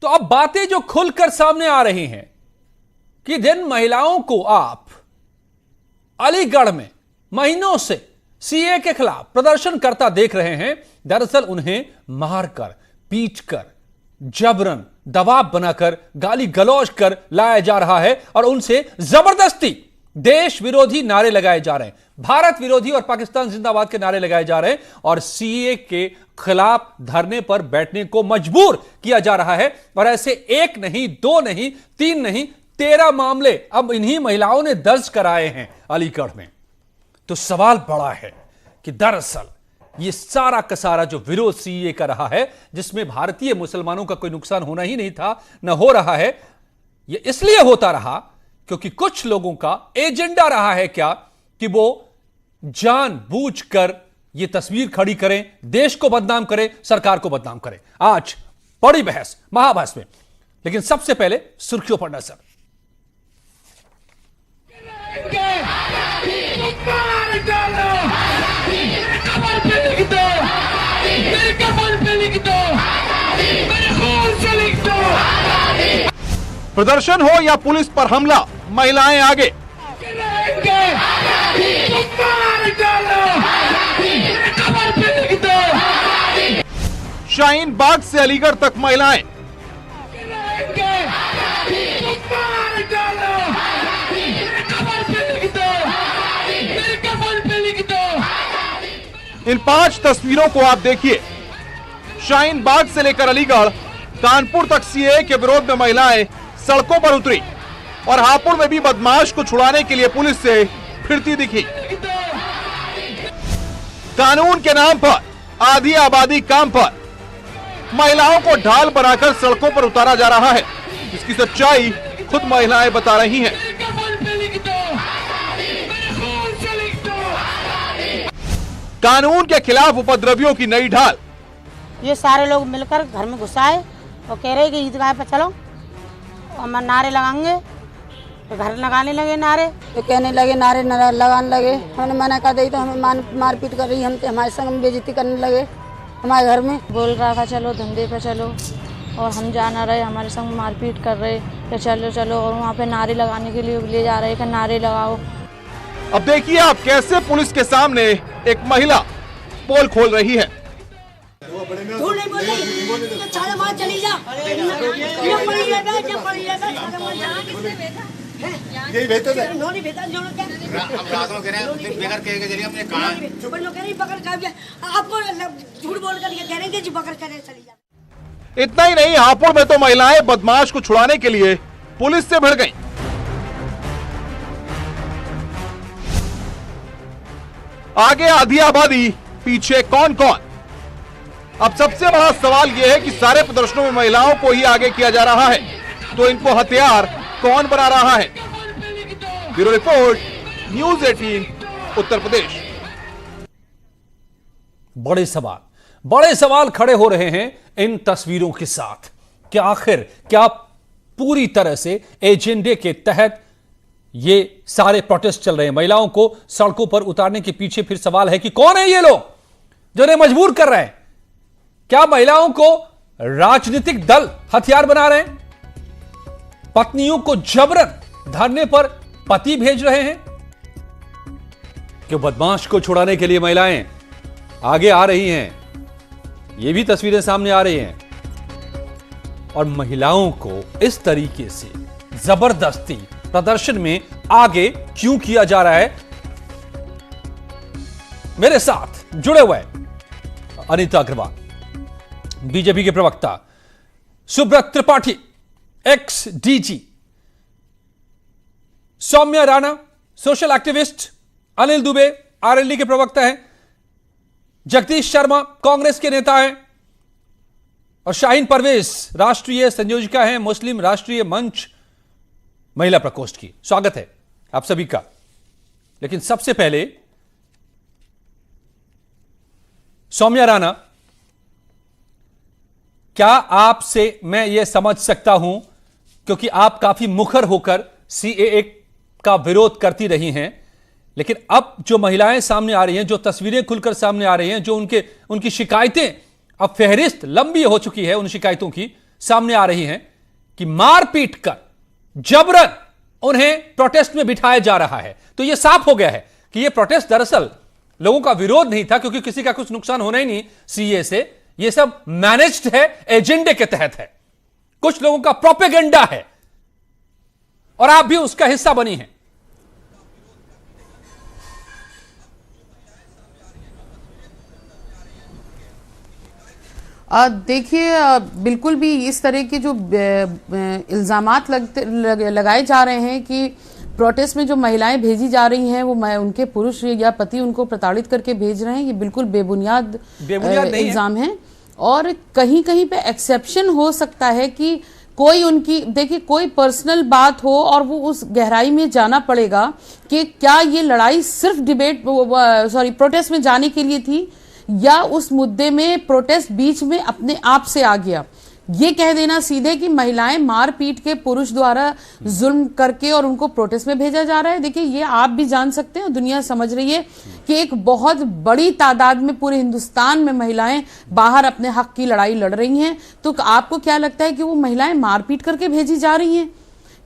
तो अब बातें जो खुलकर सामने आ रही हैं कि जिन महिलाओं को आप अलीगढ़ में महीनों से सीए के खिलाफ प्रदर्शन करता देख रहे हैं, दरअसल उन्हें मारकर, पीटकर, जबरन, दबाव बनाकर, गाली गलौज कर लाया जा रहा है और उनसे जबरदस्ती देश विरोधी नारे लगाए जा रहे हैं, भारत विरोधी और पाकिस्तान जिंदाबाद के नारे लगाए जा रहे हैं और सीए के खिलाफ धरने पर बैठने को मजबूर किया जा रहा है। और ऐसे एक नहीं, दो नहीं, तीन नहीं, 13 मामले अब इन्हीं महिलाओं ने दर्ज कराए हैं अलीगढ़ में। तो सवाल बड़ा है कि दरअसल यह सारा का सारा जो विरोध सीए का रहा है, जिसमें भारतीय मुसलमानों का कोई नुकसान होना ही नहीं था, न हो रहा है, यह इसलिए होता रहा क्योंकि कुछ लोगों का एजेंडा रहा है क्या कि वो जानबूझकर यह तस्वीर खड़ी करें, देश को बदनाम करें, सरकार को बदनाम करें। आज बड़ी बहस, महाबहस में, लेकिन सबसे पहले सुर्खियों पर नजर। प्रदर्शन हो या पुलिस पर हमला, महिलाएं आगे। शाहीन बाग से अलीगढ़ तक महिलाएं। इन 5 तस्वीरों को आप देखिए। शाहीन बाग से लेकर अलीगढ़, कानपुर तक सीए के विरोध में महिलाएं सड़कों पर उतरी और हापुड़ में भी बदमाश को छुड़ाने के लिए पुलिस से फिरती दिखी। कानून के नाम पर आधी आबादी काम पर महिलाओं को ढाल बनाकर सड़कों पर उतारा जा रहा है, जिसकी सच्चाई खुद महिलाएं बता रही हैं। कानून के खिलाफ उपद्रवियों की नई ढाल। ये सारे लोग मिलकर घर में घुसाए और कह रहे कि ईदगाह पर चलो और हम नारे लगाएंगे, तो घर लगाने लगे नारे, तो कहने लगे नारे लगाने लगे। हमने मना कर दी तो हमें मारपीट कर रही, हम हमारे संग में बेइज्जती करने लगे हमारे घर में। बोल रहा था चलो धंधे पे चलो और हम जा ना रहे, हमारे संग मारपीट कर रहे कि चलो चलो, और वहाँ पे नारे लगाने के लिए ले जा रहे कि नारे लगाओ। अब देखिए आप कैसे पुलिस के सामने एक महिला पोल खोल रही है। यही बेहतर है। उन्होंने भेजा जो लोग कह रहे हैं बेकार के जरिए हमने कहा जो लोग कह रहे हैं पकड़ कर आपको झूठ बोल कर कह रहे हैं जी पकड़ कर चली जा। इतना ही नहीं, हापुड़ में तो महिलाएं बदमाश को छुड़ाने के लिए पुलिस से भिड़ गईं। आगे आधी आबादी, पीछे कौन कौन। अब सबसे बड़ा सवाल यह है कि सारे प्रदर्शनों में महिलाओं को ही आगे किया जा रहा है, तो इनको हथियार कौन बना रहा है। Bureau report, news 18 Uttar Pradesh. बड़े सवाल खड़े हो रहे हैं इन तस्वीरों के साथ कि आखिर क्या पूरी तरह से एजेंडे के तहत ये सारे प्रोटेस्ट चल रहे हैं। महिलाओं को सड़कों पर उतारने के पीछे फिर सवाल है कि कौन है ये लोग जो इन्हें मजबूर कर रहे हैं। क्या महिलाओं को राजनीतिक दल हथियार बना रहे हैं? पत्नियों को जबरन धरने पर पति भेज रहे हैं? क्यों बदमाश को छुड़ाने के लिए महिलाएं आगे आ रही हैं? ये भी तस्वीरें सामने आ रही हैं। और महिलाओं को इस तरीके से जबरदस्ती प्रदर्शन में आगे क्यों किया जा रहा है? मेरे साथ जुड़े हुए अनीता अग्रवाल, बीजेपी के प्रवक्ता Subrat Tripathi, ex DG, Saumya Rana, social activist, Anil Dubey RLD के प्रवक्ता हैं, जगदीश शर्मा कांग्रेस के नेता हैं और शाहीन परवेज राष्ट्रीय संयोजिका हैं मुस्लिम राष्ट्रीय मंच महिला प्रकोष्ठ की। स्वागत है आप सभी का। लेकिन सबसे पहले सौम्या राणा, क्या आपसे मैं यह समझ सकता हूं, क्योंकि आप काफी मुखर होकर सीएए का विरोध करती रही हैं, लेकिन अब जो महिलाएं सामने आ रही हैं, जो तस्वीरें खुलकर सामने आ रही हैं, जो उनकी शिकायतें, अब फहरिस्त लंबी हो चुकी है उन शिकायतों की, सामने आ रही हैं कि मारपीट कर जबरन उन्हें प्रोटेस्ट में बिठाया जा रहा है। तो यह साफ हो गया है कि यह प्रोटेस्ट दरअसल लोगों का विरोध नहीं था, क्योंकि किसी का कुछ नुकसान होना ही नहीं सीए से। यह सब मैनेज्ड है, एजेंडे के तहत है, कुछ लोगों का प्रोपेगेंडा है और आप भी उसका हिस्सा बनी हैं। देखिए, बिल्कुल भी इस तरह के जो इल्जामात लगाए जा रहे हैं कि प्रोटेस्ट में जो महिलाएं भेजी जा रही हैं वो उनके पुरुष या पति उनको प्रताड़ित करके भेज रहे हैं, ये बिल्कुल बेबुनियाद इल्जाम है। और कहीं कहीं पे एक्सेप्शन हो सकता है कि कोई उनकी, देखिए, कोई पर्सनल बात हो और वो उस गहराई में जाना पड़ेगा कि क्या ये लड़ाई सिर्फ प्रोटेस्ट में जाने के लिए थी या उस मुद्दे में प्रोटेस्ट बीच में अपने आप से आ गया। ये कह देना सीधे कि महिलाएं मार पीट के पुरुष द्वारा जुल्म करके और उनको प्रोटेस्ट में भेजा जा रहा है, देखिए ये आप भी जान सकते हैं और दुनिया समझ रही है कि एक बहुत बड़ी तादाद में पूरे हिंदुस्तान में महिलाएं बाहर अपने हक की लड़ाई लड़ रही हैं। तो आपको क्या लगता है कि वो महिलाएं मारपीट करके भेजी जा रही हैं?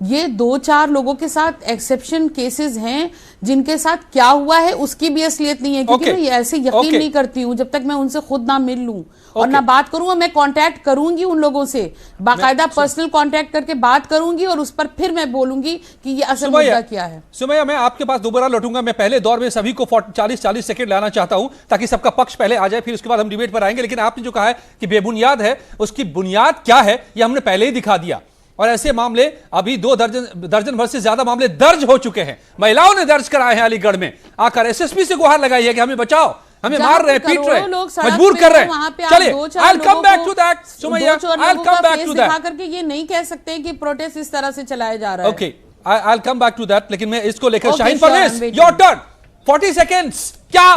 ये 2-4 लोगों के साथ एक्सेप्शन केसेस हैं जिनके साथ क्या हुआ है उसकी भी असलियत नहीं है, क्योंकि मैं ऐसे यकीन नहीं करती हूं जब तक मैं उनसे खुद ना मिल लूं और ना बात करूंगा। मैं कांटेक्ट करूंगी उन लोगों से, बाकायदा पर्सनल कांटेक्ट करके बात करूंगी और उस पर फिर मैं बोलूंगी कि ये असल मुद्दा क्या है। सुमैया, मैं आपके पास दोबारा लौटूंगा। मैं पहले दौर में सभी को 40-40 सेकंड लाना चाहता हूं ताकि सबका पक्ष पहले आ जाए, फिर उसके बाद हम डिबेट पर आएंगे। लेकिन आपने जो कहा है कि बेबुनियाद है, उसकी बुनियाद क्या है ये हमने पहले ही दिखा दिया। और ऐसे मामले अभी 2 दर्जन भर से ज्यादा मामले दर्ज हो चुके हैं, महिलाओं ने दर्ज कराए हैं अलीगढ़ में आकर। एसएसपी से गुहार लगाई है कि हमें बचाओ, हमें मार रहे, पीट रहे, मजबूर कर रहे हैं। चलिए, I will come back to that Sumaiya, I will come back to that. करके ये नहीं कह सकते कि प्रोटेस्ट इस तरह से चलाया जा रहा है। Okay, I will come back to that. लेकिन मैं इसको लेकर Shaheen Parvez, your turn, 40 seconds. क्या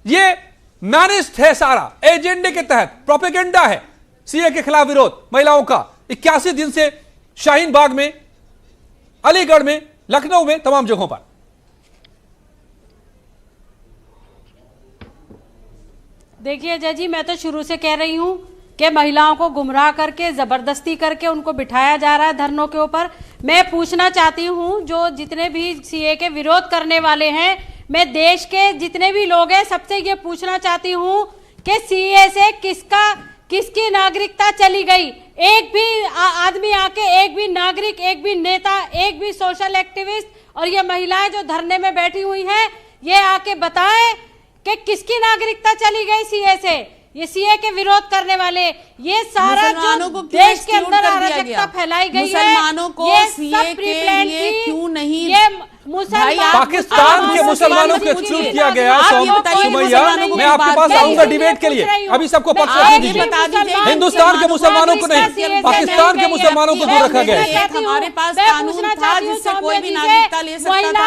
ये मैनेज्ड है, सारा एजेंडे के तहत प्रोपेगेंडा है सीए के खिलाफ विरोध महिलाओं का? 81 दिन से शाहीन बाग में, अलीगढ़ में, लखनऊ में, तमाम जगहों पर। देखिए जय जी, मैं तो शुरू से कह रही हूं कि महिलाओं को गुमराह करके जबरदस्ती करके उनको बिठाया जा रहा है धरनों के ऊपर। मैं पूछना चाहती हूं, जो जितने भी सीए के विरोध करने वाले हैं, मैं देश के जितने भी लोग हैं सबसे ये पूछना चाहती हूं कि सीए से किसकी नागरिकता चली गई? एक भी आदमी आके, एक भी नागरिक, एक भी नेता, एक भी सोशल एक्टिविस्ट और ये महिलाएं जो धरने में बैठी हुई हैं, ये आके बताएं कि किसकी नागरिकता चली गई सीए से? ये सीए के विरोध करने वाले, ये सारा जो देश के अंदर अराजकता फैलाई गई है, मुसलमानों को सीए के लिए क्यों नहीं, ये मुसलमान, पाकिस्तान के मुसलमानों को एक्सक्लूड किया गया। सुमैया, मैं आपके पास आऊंगा डिबेट के लिए, अभी सबको पक्ष रखने दीजिए। हिंदुस्तान के मुसलमानों को नहीं, पाकिस्तान के मुसलमानों को दूर रखा गया है। हमारे पास कानून था जिससे कोई भी नागरिकता ले सकता था,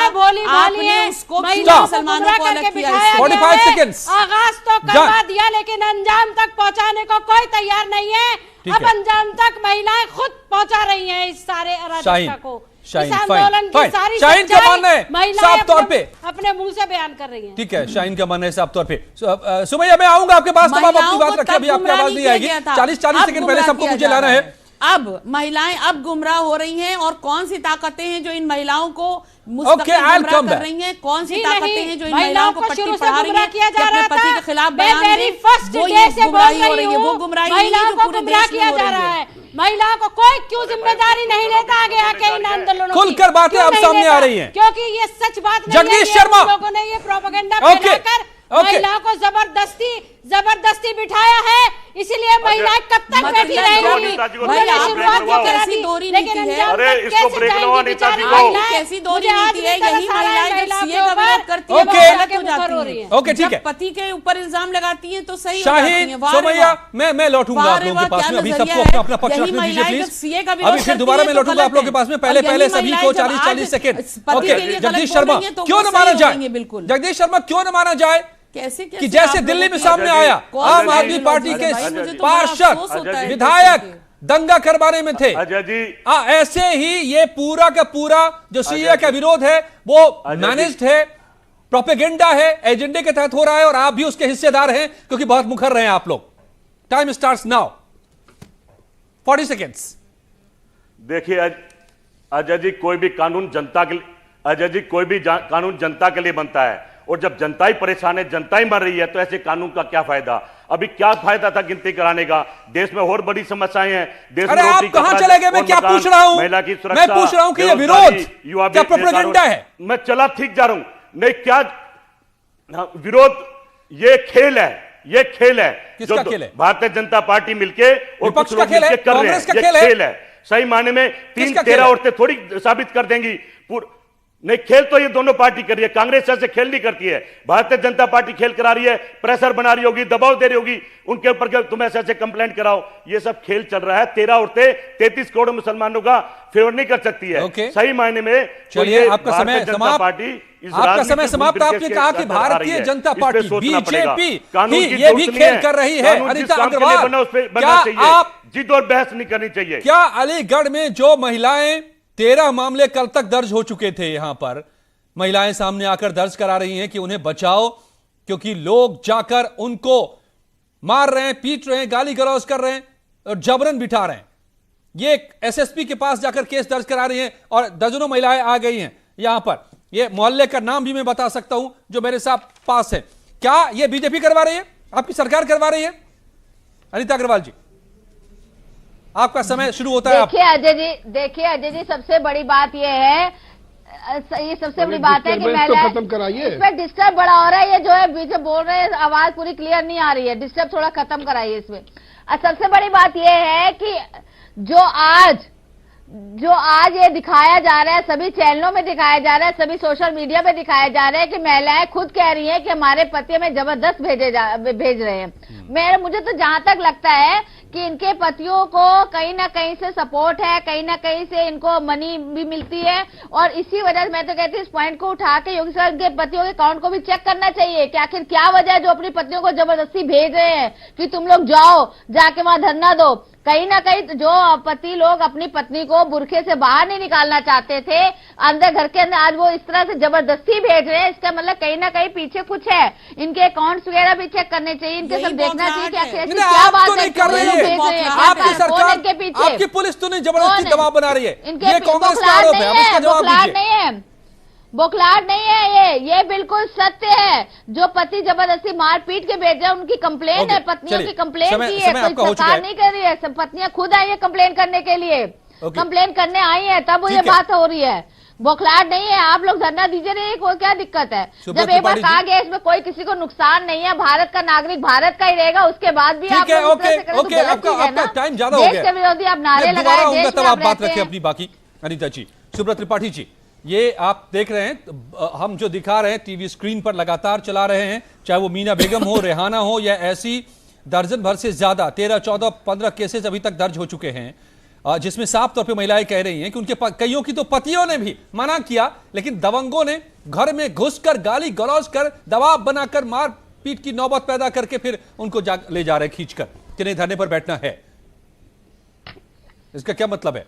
आपने उसको मुसलमानों को अलग किया। 45 सेकेंड्स। आगाज तो करवा दिया लेकिन अंजाम तक पहुंचाने को कोई तैयार नहीं है। अब अंजाम तक महिलाएं खुद पहुंचा रही हैं इस सारे अराजकता को। इस आंदोलन की सारी शाहीन का मानना है साफ तौर पे, अपने मुंह से बयान कर रही हैं। ठीक है, शाहीन का मानना है साफ तौर पे। सुमैया, मैं आऊंगा आपके पास, तब आप अपनी बात रखिए, अभी आपकी आवाज नहीं आएगी। 40 सेकंड पहले सबको मुझे लाना है। अब महिलाएं अब गुमराह हो रही हैं और कौन सी ताकतें हैं जो इन महिलाओं को गुमराह कर रही हैं? कौन सी ताकतें हैं जो इन महिलाओं को पट्टी पढ़ा रही हैं कि अपने पति के खिलाफ बयान दें? वो ये गुमराही हो रही है, वो गुमराही नहीं है जो पूरे देश में हो रही है। महिलाओं को कोई क्यों जिम्मेदारी नहीं लेता आगे आके इन आंदोलनों की? खुलकर बातें अब सामने आ रही हैं, क्योंकि ये सच बात नहीं है। जगदीश शर्मा, लोगों ने ये प्रोपेगेंडा फैलाकर महिलाओं को जबरदस्ती बिठाया है, इसीलिए महिलाएं कब तक बैठी रहेंगी? शुरुआत जो कैसी दोहरी नीति है, अरे इसको ब्रेक लो नेताजी को, कैसी दोहरी नीति है? यही महिलाएं जब सीए का विरोध करती है गलत हो जाती है। ओके, ठीक है, पति के ऊपर इल्जाम लगाती हैं तो सही शाहीन, सुमैया, मैं लौटूंगा आप लोगों के पास में। अभी सबको अपना अपना पक्ष रखने दीजिए प्लीज। अभी फिर दोबारा मैं लौटूंगा आप लोगों के पास में। पहले सभी को 40 सेकंड। ओके, जगदीश शर्मा, क्यों न माना जाए? जगदीश शर्मा, क्यों न माना जाए कि जैसे दिल्ली में सामने आया आम आदमी पार्टी के पार्षद विधायक दंगा करवाने में थे, ऐसे ही ये पूरा का पूरा जो सीए का विरोध है वो मैनेज्ड है, प्रोपेगेंडा है, एजेंडे के तहत हो रहा है और आप भी उसके हिस्सेदार हैं क्योंकि बहुत मुखर रहे हैं आप लोग। Time starts now. 40 सेकेंड्स। देखिए अजय जी, कोई भी कानून जनता के लिए, अजय जी कोई भी कानून जनता के लिए बनता है, और जब जनता ही परेशान है, जनता ही मर रही है, तो ऐसे कानून का क्या फायदा? अभी क्या फायदा था गिनती कराने का? देश में और बड़ी समस्याएं हैं। देश अरे में आप कहां चले गए? मैं क्या पूछ रहा हूं? महिला की सुरक्षा, मैं पूछ रहा हूं कि ये विरोध क्या प्रोपेगेंडा है? मैं चला ठीक जा रहा हूं। नहीं, क्या विरोध? ये खेल है, ये खेल है। किसका खेल है? भारतीय जनता पार्टी मिलके और विपक्ष कुछ का लोग खेल है? मिलके कर रहे हैं। कांग्रेस का ये खेल है? सही माने में 3-13 खेल है? औरतें थोड़ी साबित कर देंगी। नहीं, खेल तो ये दोनों पार्टी कर रही है। कांग्रेस ऐसे खेल नहीं करती है, भारतीय जनता पार्टी खेल करा रही है, प्रेशर बना रही होगी, दबाव दे रही होगी उनके ऊपर कि तुम ऐसे कंप्लेंट कराओ। ये सब खेल चल रहा है। 13 औरतें 33 करोड़ मुसलमानों का फेवर नहीं कर सकती है। सही मायने में चलिए, आपका समय समाप्त। आपका समय समाप्त। आपने कहा कि भारतीय जनता पार्टी बीजेपी ये भी खेल कर रही है। अनीता अग्रवाल, क्या आप जिद और बहस नहीं करनी चाहिए? क्या अलीगढ़ में जो महिलाएं 13 मामले कल तक दर्ज हो चुके थे, यहां पर महिलाएं सामने आकर दर्ज करा रही हैं कि उन्हें बचाओ, क्योंकि लोग जाकर उनको मार रहे हैं, पीट रहे हैं, गाली गलौज कर रहे हैं और जबरन बिठा रहे हैं। ये एसएसपी के पास जाकर केस दर्ज करा रही हैं और दर्जनों महिलाएं आ गई हैं यहां पर। ये मोहल्ले का नाम भी मैं बता सकता हूं जो मेरे साथ पास है। क्या ये बीजेपी करवा रही है? आपकी सरकार करवा रही है? अनीता अग्रवाल जी, आपका समय शुरू होता है। देखिए अजय जी, सबसे बड़ी बात यह है, ये सबसे बड़ी बात है कि महिलाएं खत्म कराइए। इस पे डिस्टर्ब बड़ा हो रहा है। ये जो है बीच में बोल रहे हैं, आवाज पूरी क्लियर नहीं आ रही है। डिस्टर्ब थोड़ा खत्म कराइए इसमें। सबसे बड़ी बात यह है कि जो आज ये दिखाया जा रहा है, सभी चैनलों में दिखाया जा रहा है, सभी सोशल मीडिया पे दिखाया जा रहा है कि महिलाएं खुद कह रही हैं कि हमारे पति हमें जबरदस्त भेज रहे हैं। मुझे तो जहां तक लगता है कि इनके पतियों को कहीं ना कहीं से सपोर्ट है, कहीं ना कहीं से इनको मनी भी मिलती है, और इसी वजह से मैं तो कहती हूँ इस पॉइंट को उठा के योगी सरकार के पतियों के अकाउंट को भी चेक करना चाहिए कि आखिर क्या वजह है जो अपनी पत्नियों को जबरदस्ती भेज रहे हैं कि तुम लोग जाओ, जाके वहां धरना दो। कहीं ना कहीं जो पति लोग अपनी पत्नी को बुरखे से बाहर नहीं निकालना चाहते थे, अंदर घर के अंदर, आज वो इस तरह से जबरदस्ती भेज रहे हैं। इसका मतलब कहीं ना कहीं पीछे कुछ है। इनके अकाउंट्स वगैरह भी चेक करने चाहिए, इनके सब देखना चाहिए कि आखिर ऐसी क्या बात है कि वो लोग भेज रहे हैं। आपकी सरकार, इनके पीछे आपकी पुलिस तो नहीं जबरदस्ती दबाव बना रही है? ये कांग्रेस का आरोप है, इसका जवाब दीजिए। बौखलाहट नहीं है ये बिल्कुल सत्य है। जो पति जबरदस्ती मारपीट के भेज रहे हैं, उनकी कंप्लेन है, पत्नियों की कंप्लेन की है, कोई सरकार नहीं कर रही है। सब पत्नियां खुद आई है कंप्लेन करने के लिए, कंप्लेन करने आई है, तब ये बात हो रही है। बौखलाहट नहीं है। आप लोग धरना दीजिए, नहीं कोई क्या दिक्कत है? जब एक बार कहा गया इसमें कोई किसी को नुकसान नहीं है, भारत का नागरिक भारत का ही रहेगा, उसके बाद भी आप आपका टाइम ज्यादा हो गया। देश के विरोधी आप नारे लगाए, तब आप बात रखें अपनी बाकी। अनीता जी, सुब्रत त्रिपाठी जी, ये आप देख रहे हैं, हम जो दिखा रहे हैं टीवी स्क्रीन पर लगातार चला रहे हैं, चाहे वो मीना बेगम हो, रेहाना हो, या ऐसी दर्जन भर से ज्यादा 13, 14, 15 केसेस अभी तक दर्ज हो चुके हैं, जिसमें साफ तौर पे महिलाएं कह रही हैं कि उनके कईयों की तो पतियों ने भी मना किया, लेकिन दबंगों ने घर में घुसकर गाली गलौज कर, दबाव बनाकर, मारपीट की नौबत पैदा करके फिर उनको ले जा रहे खींचकर कि नहीं धरने पर बैठना है। इसका क्या मतलब है?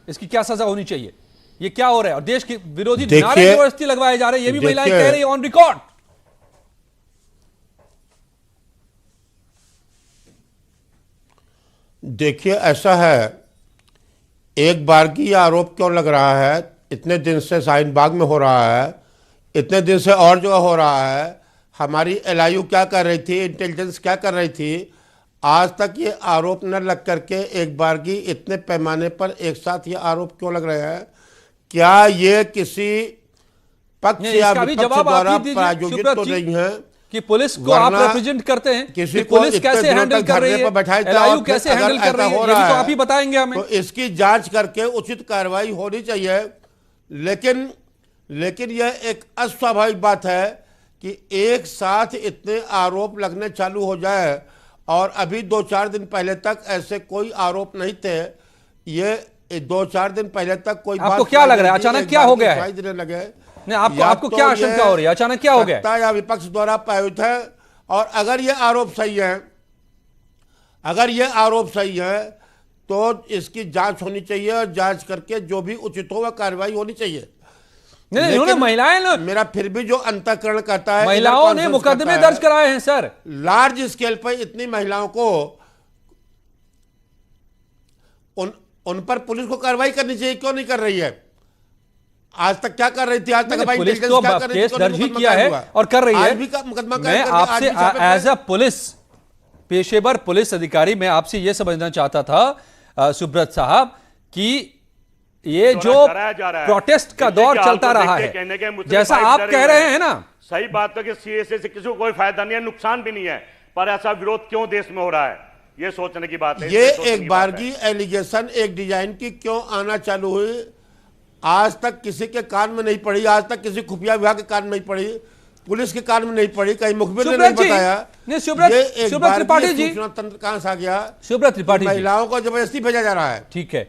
इसकी क्या सजा होनी चाहिए? ये क्या हो रहा है? और देश के विरोधी नारे जबरदस्ती लगवाए जा रहे हैं, ये भी महिलाएं कह रही है ऑन रिकॉर्ड। देखिए, ऐसा है, एक बार की आरोप क्यों लग रहा है? इतने दिन से शाहीन बाग में हो रहा है, इतने दिन से और जो हो रहा है। हमारी LIU क्या कर रही थी, इंटेलिजेंस क्या कर रही थी? आज तक ये आरोप न लग करके एक बार की इतने पैमाने पर एक साथ ये आरोप क्यों लग रहे हैं? क्या ये किसी पक्ष या विपक्ष द्वारा प्रायोजित तो नहीं है कि पुलिस को आप रिप्रेजेंट करते हैं? किसी पुलिस कैसे हैंडल कर रही है, LIU कैसे हैंडल कर रही है, ये भी तो आप ही बताएंगे हमें। तो इसकी जांच करके उचित कार्रवाई होनी चाहिए। लेकिन यह एक अस्वाभाविक बात है कि एक साथ इतने आरोप लगने चालू हो जाए, और अभी 2-4 दिन पहले तक ऐसे कोई आरोप नहीं थे। ये 2-4 दिन पहले तक कोई आपको क्या लग रहा है अचानक क्या हो गया है? लगे नहीं, आपको क्या आशंका हो रही है? अचानक क्या हो गया? सत्ता या विपक्ष द्वारा प्रायोजित है। और अगर ये आरोप सही है, तो इसकी जांच होनी चाहिए, और जांच करके जो भी उचित हो वह कार्रवाई होनी चाहिए। नहीं, महिलाएं, मेरा फिर भी जो अंतःकरण कहता है, महिलाओं ने मुकदमे दर्ज कराए हैं सर। लार्ज स्केल पर इतनी महिलाओं को उन पर पुलिस को कार्रवाई करनी चाहिए, क्यों नहीं कर रही है? आज तक क्या कर रही थी? आज तक पुलिस तो केस दर्ज ही किया है और कर रही है। मैं आपसे एज अ पुलिस पेशेवर पुलिस अधिकारी मैं आपसे यह समझना चाहता था सुब्रत साहब कि ये जो प्रोटेस्ट का दौर चलता रहा है, जैसा आप कह रहे हैं ना, सही बात है कि सीएए से किसी को कोई फायदा नहीं है, नुकसान भी नहीं है, पर ऐसा विरोध क्यों देश में हो रहा है, ये सोचने की बात है। ये एक बारगी एलिगेशन एक डिजाइन की क्यों आना चालू हुई? आज तक किसी के कान में नहीं पड़ी, आज तक किसी खुफिया विभाग के कान में नहीं पड़ी, पुलिस के कान में नहीं पड़ी, कहीं मुखबिर ने नहीं बताया। सुब्रत त्रिपाठी जी, सूचना तंत्र कहां से आ गया? सुब्रत त्रिपाठी, महिलाओं को जबरदस्ती भेजा जा रहा है। ठीक है,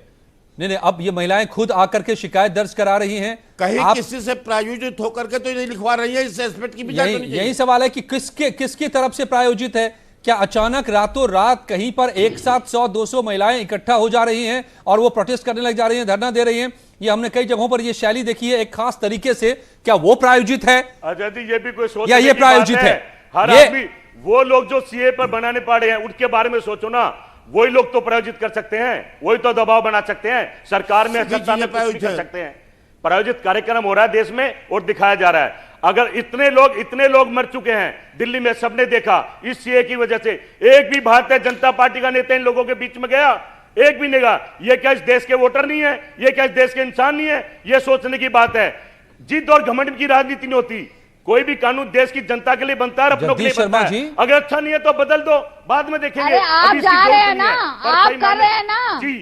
नहीं, अब ये महिलाएं खुद आकर के शिकायत दर्ज करा रही हैं। कहीं किसी से प्रायोजित होकर के तो नहीं लिखवा रही है, इस एस्पेक्ट की भी जांच होनी चाहिए। यही सवाल है कि किसकी तरफ से प्रायोजित है? क्या अचानक रातों रात कहीं पर एक साथ 100-200 महिलाएं इकट्ठा हो जा रही हैं और वो प्रोटेस्ट करने लग जा रही हैं, धरना दे रही हैं? ये हमने कई जगहों पर ये शैली देखी है एक खास तरीके से, क्या वो प्रायोजित है अजय जी? ये भी कोई सोच या ये प्रायोजित है? हर आदमी, वो लोग जो सीए पर बनाने पड़े हैं उनके बारे में सोचो ना, वही लोग तो प्रायोजित कर सकते हैं, वही तो दबाव बना सकते हैं, सरकार में सत्ता में कुछ भी कर सकते हैं। प्रायोजित कार्यक्रम हो रहा है देश में और दिखाया जा रहा है। अगर इतने लोग मर चुके हैं दिल्ली में, सबने देखा इस सीए की वजह से, एक भी भारतीय जनता पार्टी का नेता इन लोगों के बीच में गया? एक भी नहीं गया। ये क्या इस देश के वोटर नहीं है? ये क्या इस देश के इंसान नहीं है? ये सोचने की बात है। जिद और घमंड की राजनीति नहीं होती। कोई भी कानून देश की जनता के लिए बनता है, अपनों के लिए बनता है। अगर अच्छा नहीं है तो बदल दो, बाद में देखेंगे। अरे आप जा रहे हैं ना, आप कर रहे हैं ना जी,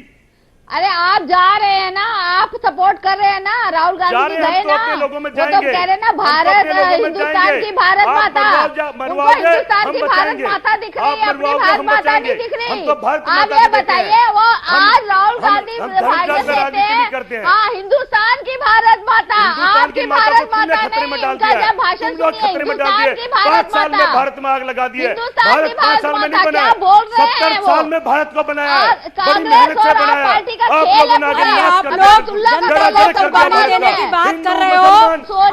अरे आप जा रहे हैं ना, आप सपोर्ट कर रहे हैं ना, राहुल गांधी गए ना, वो तो कह रहे ना भारत हिंदुस्तान की भारत माता, उनको हिंदुस्तान की भारत माता दिख रही है, अपनी भारत माता नहीं दिख रही। आप ये बताइए, वो आज राहुल गांधी भाषण देते हैं, हाँ हिंदुस्तान की भारत माता, आपकी भारत माता नहीं, उनका जब भाषण सुनिए, हिंदुस्तान की भारत माता, भारत में आग लगा दी है, हिंदुस्तान की भारत माता क्या बोल रहे हैं? 70 साल में भारत को बनाया है, बड़ी कांग्रेस मेहनत से और बनाया है। का खेल है, आप लोग कुर्बानी देने की बात कर रहे हो,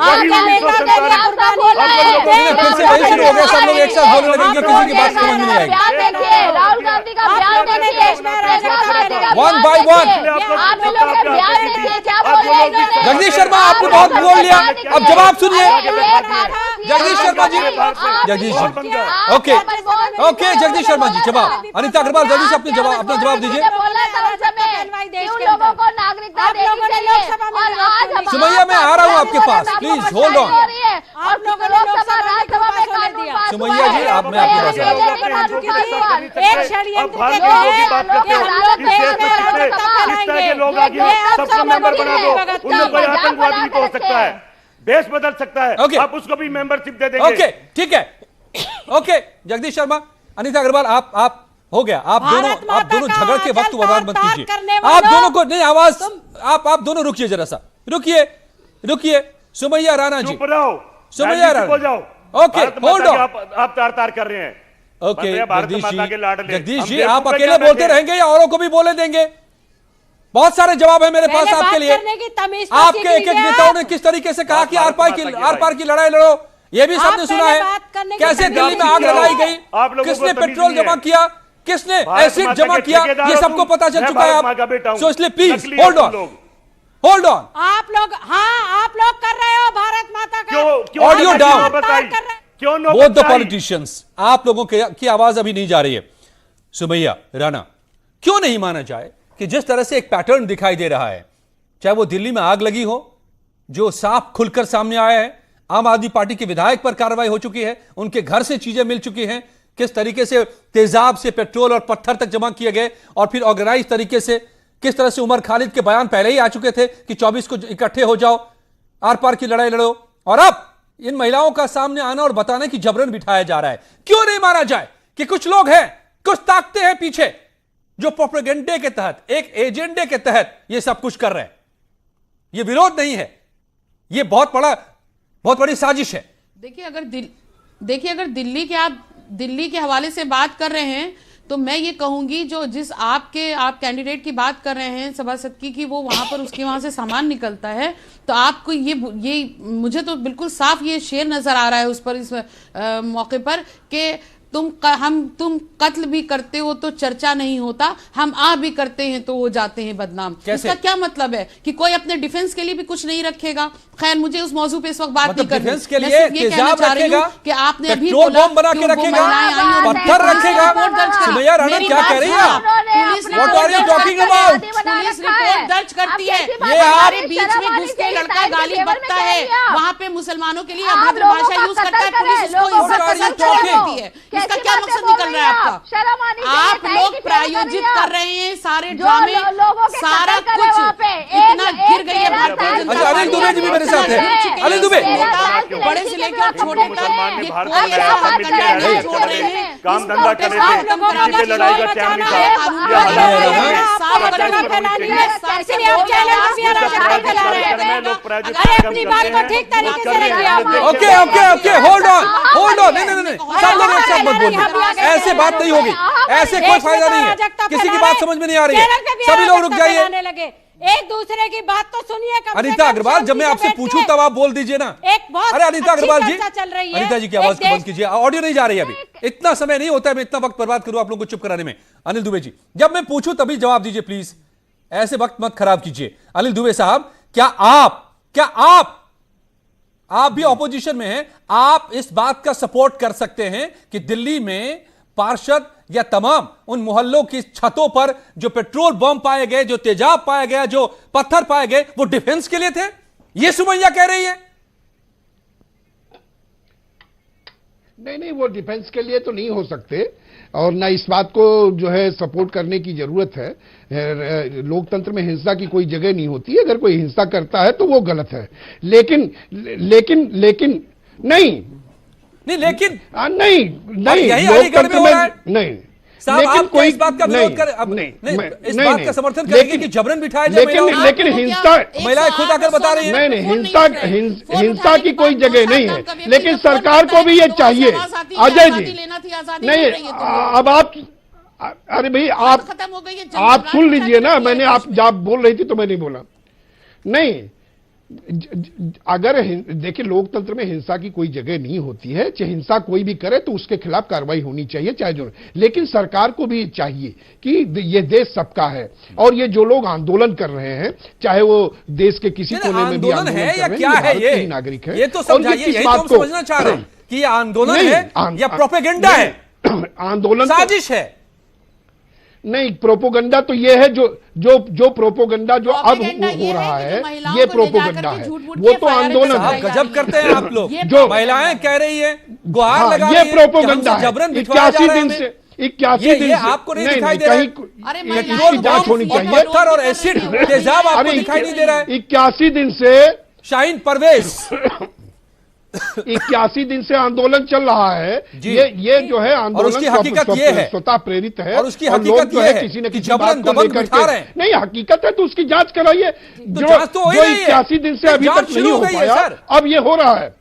आपके नेता के लिए आप बोल रहे हैं। फिर से वही शुरू हो गया, सब लोग एक साथ बोलने लगेंगे, किसी की बात समझ में नहीं आएगी। देखिए राहुल गांधी का बयान देखिए, वन बाय वन। आप लोग के बयान देखिए, क्या बोल रहे हैं? जगदीश शर्मा, आपने बहुत बोल लिया, अब जवाब सुनिए। जगदीश शर्मा जी, जगदीश जी, ओके जगदीश शर्मा जी जवाब। अनिता अग्रवाल, जल्दी से अपना जवाब दीजिए। लोगों को नागरिकता देनी चाहिए और आज सुमैया मैं आ रहा हूँ आपके पास, प्लीज होल्ड ऑन। आप लोग लोकसभा राज्यसभा में कानून पास सुमैया जी, आप मैं आपके पास एक षड्यंत्र के तहत लोग आगे सबको मेंबर बना दो, उनमें कोई आतंकवादी नहीं हो सकता है, देश बदल सकता है, आप उसको भी मेंबरशिप दे देंगे। ओके ठीक है, ओके जगदीश शर्मा, अनिता अग्रवाल, आप हो गया, आप दोनों झगड़ के वक्त बर्बाद मत कीजिए। आप दोनों को नहीं आवाज, आप दोनों रुकिए जरा सा, रुकिए। Sumaiya Rana ji, Sumaiya Rana, okay hold on. आप तार कर रहे हैं। ओके जगदीश जी, आप अकेले बोलते रहेंगे या औरों को भी बोले देंगे? बहुत सारे जवाब है मेरे पास आपके लिए। आपके एक नेताओं ने किस तरीके से कहा कि आर पार की लड़ाई लड़ो, ये भी सबने सुना है। कैसे दिल्ली में आग लगाई गई, किसने पेट्रोल जमा किया, किसने एसिड जमा किया, ये सबको पता चल चुका है। सो इसलिए प्लीज होल्ड ऑन। आप लोग कर रहे हो भारत माता का audio down. Both the politicians, आप लोगों की आवाज अभी नहीं जा रही है। सुमैया राणा, क्यों नहीं माना जाए कि जिस तरह से एक पैटर्न दिखाई दे रहा है, चाहे वो दिल्ली में आग लगी हो जो साफ खुलकर सामने आया है, आम आदमी पार्टी के विधायक पर कार्रवाई हो चुकी है, उनके घर से चीजें मिल चुकी हैं, किस तरीके से तेजाब से पेट्रोल और पत्थर तक जमा किए गए, और फिर ऑर्गेनाइज तरीके से किस तरह से उमर खालिद के बयान पहले ही आ चुके थे कि 24 को इकट्ठे हो जाओ, आर पार की लड़ाई लड़ो, और अब इन महिलाओं का सामने आना और बताने की जबरन बिठाया जा रहा है। क्यों नहीं माना जाए कि कुछ लोग हैं, कुछ ताकतें हैं पीछे जो प्रोपेगेंडे के तहत, एक एजेंडे के तहत ये सब कुछ कर रहे हैं। ये विरोध नहीं है, ये बहुत बड़ी साजिश है। देखिए अगर दिल्ली के हवाले से बात कर रहे हैं तो मैं ये कहूंगी, जो आप कैंडिडेट की बात कर रहे हैं सभासद की वो वहां से सामान निकलता है, तो आपको ये मुझे तो बिल्कुल साफ ये शेर नजर आ रहा है उस पर, इस मौके पर, कि तुम कत्ल भी करते हो तो चर्चा नहीं होता, हम आप भी करते हैं तो वो जाते हैं बदनाम। इसका क्या मतलब है कि कोई अपने डिफेंस के लिए भी कुछ नहीं रखेगा? खैर, मुझे उस मौजू पे इस वक्त बात नहीं करनी। डिफेंस के लिए तेजाब रखेगा कि आपने अभी पेट्रोल बम बना के रखेगा, पत्थर रखेगा। सुमैया राणा क्या कह रही है? What are you talking about? Police report दर्ज करती है, ये हमारे बीच में घुस के लड़का गाली बकता है, वहाँ पे मुसलमानों के लिए अभद्र भाषा यूज करता है, पुलिस उसको इज्जत के साथ छोड़ देती है। इसका क्या मकसद निकल रहा है आपका? आप लोग प्रायोजित कर रहे हैं सारे ड्रामे, सारा कुछ इतना गिर गई है भारतीय जनता पार्टी। अनिल दुबे जी भी मेरे साथ है। अनिल दुबे, बड़े से लेकर छोटे तक ये कोई ऐसा हरकत नहीं छोड़ रहे हैं। काम धंधा कर रहे थे, किसी पे लड़ाई का टाइम नहीं था। Okay okay okay, hold on, नहीं, सब लोग एक साथ मत बोलिए, ऐसे बात नहीं होगी, ऐसे कोई फायदा नहीं है, किसी की बात समझ में नहीं आ रही है, सभी लोग रुक जाइए, एक दूसरे की बात तो सुनिए। अनीता अग्रवाल, जब मैं आपसे पूछूं तब आप बोल दीजिए ना। अरे अनीता अग्रवाल जी, अनीता जी की आवाज को बंद कीजिए, ऑडियो नहीं जा रही है अभी, इतना समय नहीं होता है मैं इतना वक्त बर्बाद करूं आप लोगों को चुप कराने में। अनिल दुबे जी, जब मैं पूछूं तभी जवाब दीजिए प्लीज, ऐसे वक्त मत खराब कीजिए। अनिल दुबे साहब, क्या आप भी ऑपोजिशन में हैं, आप इस बात का सपोर्ट कर सकते हैं कि दिल्ली में पार्षद या तमाम उन मोहल्लों की छतों पर जो पेट्रोल बम पाए गए, जो तेजाब पाया गया, जो पत्थर पाए गए, वो डिफेंस के लिए थे? ये सुमैया कह रही है। नहीं, वो डिफेंस के लिए तो नहीं हो सकते, और ना इस बात को जो है सपोर्ट करने की जरूरत है। लोकतंत्र में हिंसा की कोई जगह नहीं होती है, अगर कोई हिंसा करता है तो वो गलत है, लेकिन यही अलीगढ़ में हो रहा है। नहीं साहब, आप कोई इस बात का विरोध कर, अब नहीं इस बात का समर्थन करेंगे कि जबरन बिठाया जाए? लेकिन हिंसा, महिलाएं खुद आकर बता रही हैं। नहीं, हिंसा की कोई जगह नहीं है, लेकिन सरकार को भी ये चाहिए। अजय जी, नहीं, अब आप, अरे भाई आप सुन लीजिए ना, मैंने आप बोल रही थी तो मैं नहीं बोला। नहीं, अगर देखिए, लोकतंत्र में हिंसा की कोई जगह नहीं होती है, चाहे हिंसा कोई भी करे तो उसके खिलाफ कार्रवाई होनी चाहिए, चाहे जो, लेकिन सरकार को भी चाहिए कि ये देश सबका है, और ये जो लोग आंदोलन कर रहे हैं, चाहे वो देश के किसी कोने में भी आंदोलन है या कर क्या रहे हैं, है, ये नागरिक है, ये तो समझाइए, यही तो हम समझना चाह रहे हैं कि ये आंदोलन है या प्रोपेगेंडा है, आंदोलन साजिश है। नहीं, प्रोपोगंडा तो ये है जो प्रोपोगंडा जो अब हो रहा है, ये प्रोपोगंडा है, वो तो आंदोलन है। गजब करते हैं आप लोग, जो महिलाएं कह रही है, गुहार लगा रही है, ये प्रोपोगंडा है। जबरन 81 दिन से आपको नहीं दिखाई दे रहा है? इसकी जांच होनी चाहिए। पत्थर और एसिड तेजाब आपको दिखाई नहीं दे रहा है? 81 दिन से शाहीन परवेज 81 दिन से आंदोलन चल रहा है, ये जो है आंदोलन, उसकी हकीकत ये है, स्वतः प्रेरित है, और उसकी हकीकत ये है किसी न किसी जबरन दबंग बिठा रहे हैं। नहीं, हकीकत है तो उसकी जांच कराइए, जो 81 दिन से अभी तक नहीं हो पाया, अब ये हो रहा है।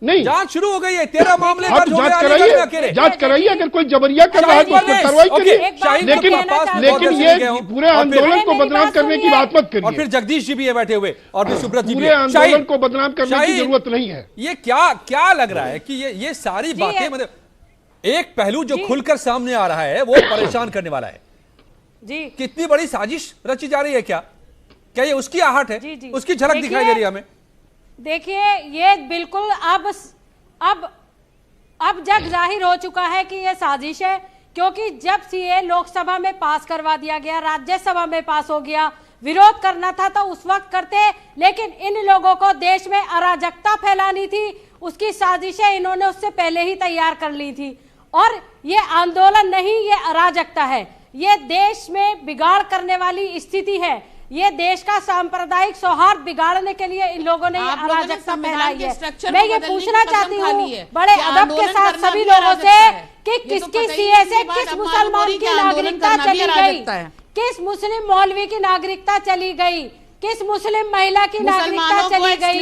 नहीं, जांच शुरू हो गई है, 13 मामले आप जांच कराइए, अगर कोई जबरिया कर रहा है तो उसको कार्रवाई करिए, लेकिन ये पूरे आंदोलन को बदनाम करने की बात मत करिए। और फिर जगदीश जी भी है बैठे हुए, और फिर सुब्रत जी भी। पूरे आंदोलन को बदनाम करने की जरूरत नहीं है। ये क्या लग रहा है कि ये सारी बातें, मतलब एक पहलू जो खुलकर सामने आ रहा है वो परेशान करने वाला है जी। कितनी बड़ी साजिश रची जा रही है, क्या ये उसकी आहट है? उसकी झलक दिखाई दे रही है हमें। देखिए, ये बिल्कुल अब जग जाहिर हो चुका है कि ये साजिश है, क्योंकि जब सीए लोकसभा में पास करवा दिया गया, राज्यसभा में पास हो गया, विरोध करना था तो उस वक्त करते, लेकिन इन लोगों को देश में अराजकता फैलानी थी, उसकी साजिशें इन्होंने उससे पहले ही तैयार कर ली थी। और ये आंदोलन नहीं, ये अराजकता है, ये देश में बिगाड़ करने वाली स्थिति है, ये देश का सांप्रदायिक सौहार्द बिगाड़ने के लिए इन लोगों ने अराजकता फैलाई है। मैं ये पूछना चाहती हूँ बड़े अदब के साथ सभी लोगों से कि किसकी सीए से किस मुसलमान की नागरिकता चली गई, किस मुस्लिम मौलवी की नागरिकता चली गई, किस मुस्लिम महिला की नागरिकता चली गई।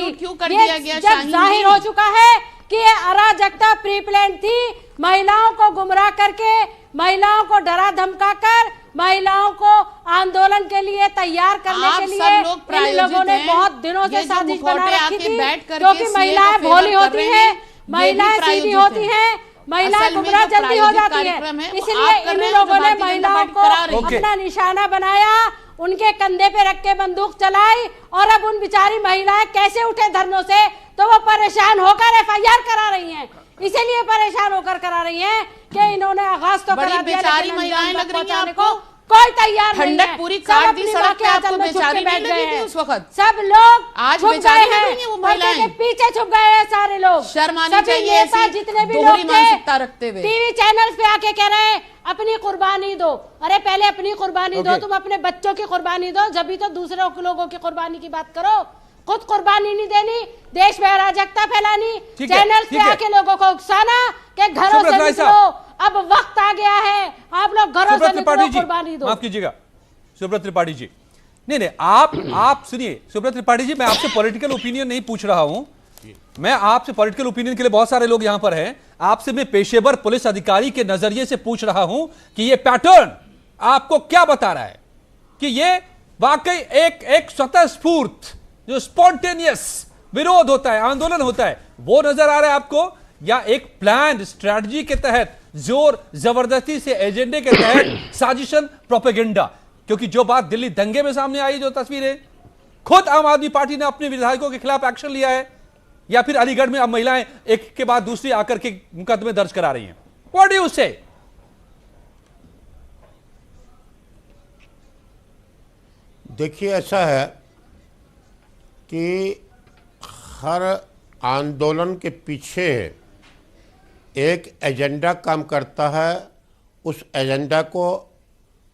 ये जब जाहिर हो चुका है कि ये अराजकता प्री प्लान थी, महिलाओं को गुमराह करके, महिलाओं को डरा धमका कर, महिलाओं को आंदोलन के लिए तैयार करने के लिए इन लोगों ने बहुत दिनों से साजिश बना रखी थी, क्योंकि महिलाएं भोली होती हैं, महिलाएं सीधी होती हैं, महिलाएं गुमराह जल्दी हो जाती है, इसलिए इन लोगों ने महिलाओं को अपना निशाना बनाया, उनके कंधे पे रख के बंदूक चलाई और अब उन बिचारी महिलाएं कैसे उठे धरनों से, तो वो परेशान होकर एफआईआर करा रही हैं। इसीलिए परेशान होकर करा रही हैं कि इन्होंने आगाज तो करा दिया, बेचारी महिलाएं लग रही हैं आपको, कोई तैयार नहीं है। पूरी काट दी सड़क पे, आपको बेचारी नहीं लगी थी उस वक्त? सब लोग आज बेचारी लग रही हैं वो महिलाएं, के पीछे छुप गए हैं सारे लोग। शर्म आनी चाहिए ऐसी जितने भी लोग मानसिकता रखते हुए टीवी चैनल्स पे आके कह रहे हैं अपनी कुर्बानी दो। अरे पहले अपनी कुर्बानी दो, तुम अपने बच्चों की कुर्बानी दो, जब भी तो दूसरों लोगों की कुर्बानी की बात करो। खुद कुर्बानी नहीं देनी, देश में अराजकता फैलानी, चैनल्स पे आके लोगों को उकसाना कि घरों से निकलो, अब वक्त आ गया है, आप लोग घरों से निकलो, कुर्बानी दो। माफ कीजिएगा सुब्रत त्रिपाठी जी, नहीं आप सुनिए सुब्रत त्रिपाठी जी, मैं आपसे पॉलिटिकल ओपिनियन नहीं पूछ रहा हूं, मैं आपसे पॉलिटिकल ओपिनियन के लिए बहुत सारे लोग यहां पर हैं, आपसे मैं पेशेवर पुलिस अधिकारी के नजरिए से पूछ रहा हूं कि ये पैटर्न आपको क्या बता रहा है कि ये वाकई एक स्वतःस्फूर्त जो स्पॉन्टेनियस विरोध होता है, आंदोलन होता है, वो नजर आ रहा है आपको, या एक प्लान स्ट्रैटेजी के तहत जोर जबरदस्ती से एजेंडे के तहत साजिशन प्रोपेगेंडा? क्योंकि जो बात दिल्ली दंगे में सामने आई, जो तस्वीरें, खुद आम आदमी पार्टी ने अपने विधायकों के खिलाफ एक्शन लिया है, या फिर अलीगढ़ में अब महिलाएं एक के बाद दूसरी आकर के मुकदमे दर्ज करा रही हैं। व्हाट डू यू से? देखिए, ऐसा है कि हर आंदोलन के पीछे एक एजेंडा काम करता है, उस एजेंडा को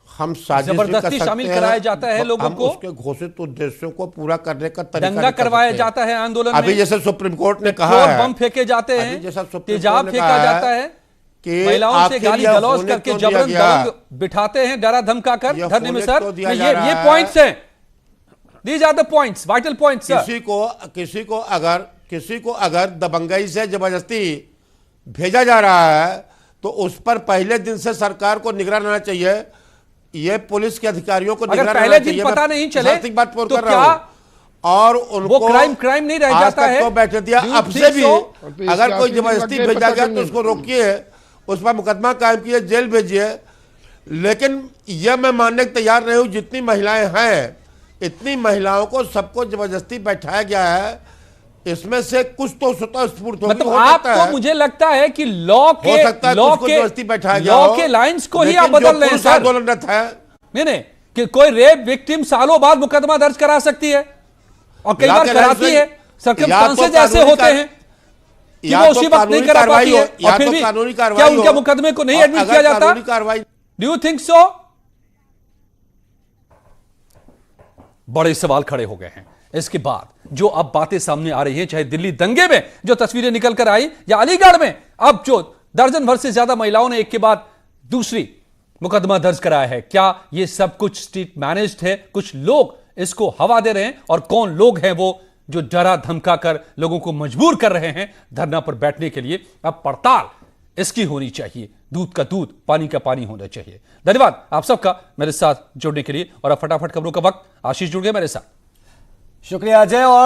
हम साजिश जबरदस्ती शामिल कराया जाता है लोगों को, उसके घोषित उद्देश्यों को पूरा करने का तरीका दंगा करवाया जाता है आंदोलन में। अभी जैसे सुप्रीम कोर्ट ने कहा है, बम फेंके जाते हैं, तेजाब फेंका जाता है, कि महिलाओं से गाली गलौज करके जबरन बिठाते हैं, डरा धमका कर धरने में। सर ये पॉइंट्स हैं, these are the points, vital points. किसी को अगर दबंगई से जबरदस्ती भेजा जा रहा है तो उस पर पहले दिन से सरकार को निगरान रहना चाहिए, ये पुलिस के अधिकारियों को अगर पहले दिन पता नहीं चले बात तो क्या और उनको वो क्राइम नहीं रह जाता है? तो बैठ दिया, अब से भी अगर कोई जबरदस्ती भेजा गया तो उसको रोकिए, उस पर मुकदमा कायम किए, जेल भेजिए। लेकिन यह मैं मानने को तैयार नहीं हूं, जितनी महिलाएं हैं इतनी महिलाओं को सबको जबरदस्ती बैठाया गया है, इसमें से कुछ तो स्वतःस्फूर्त हो मतलब आपको, मुझे लगता है कि लॉ के लाइंस को ही आप बदल रहे हैं सर। आंदोलनरत है नहीं कि कोई रेप विक्टिम सालों बाद मुकदमा दर्ज करा सकती है, और कई बार कराती है, सर्कमस्टेंसेस ऐसे होते हैं कि वो उसी वक्त नहीं करा पाती है, और फिर भी क्या उनके मुकदमे को नहीं एडमिट किया जाता? Do you think so? बड़े सवाल खड़े हो गए हैं इसके बाद जो अब बातें सामने आ रही हैं, चाहे दिल्ली दंगे में जो तस्वीरें निकल कर आई, या अलीगढ़ में अब जो दर्जन भर से ज्यादा महिलाओं ने एक के बाद दूसरी मुकदमा दर्ज कराया है। क्या ये सब कुछ स्टेट मैनेज्ड है? कुछ लोग इसको हवा दे रहे हैं, और कौन लोग हैं वो जो डरा धमका कर लोगों को मजबूर कर रहे हैं धरना पर बैठने के लिए? अब पड़ताल इसकी होनी चाहिए, दूध का दूध पानी का पानी होना चाहिए। धन्यवाद आप सबका मेरे साथ जुड़ने के लिए, और अब फटाफट खबरों का वक्त। आशीष जुड़ गए मेरे साथ। शुक्रिया अजय। और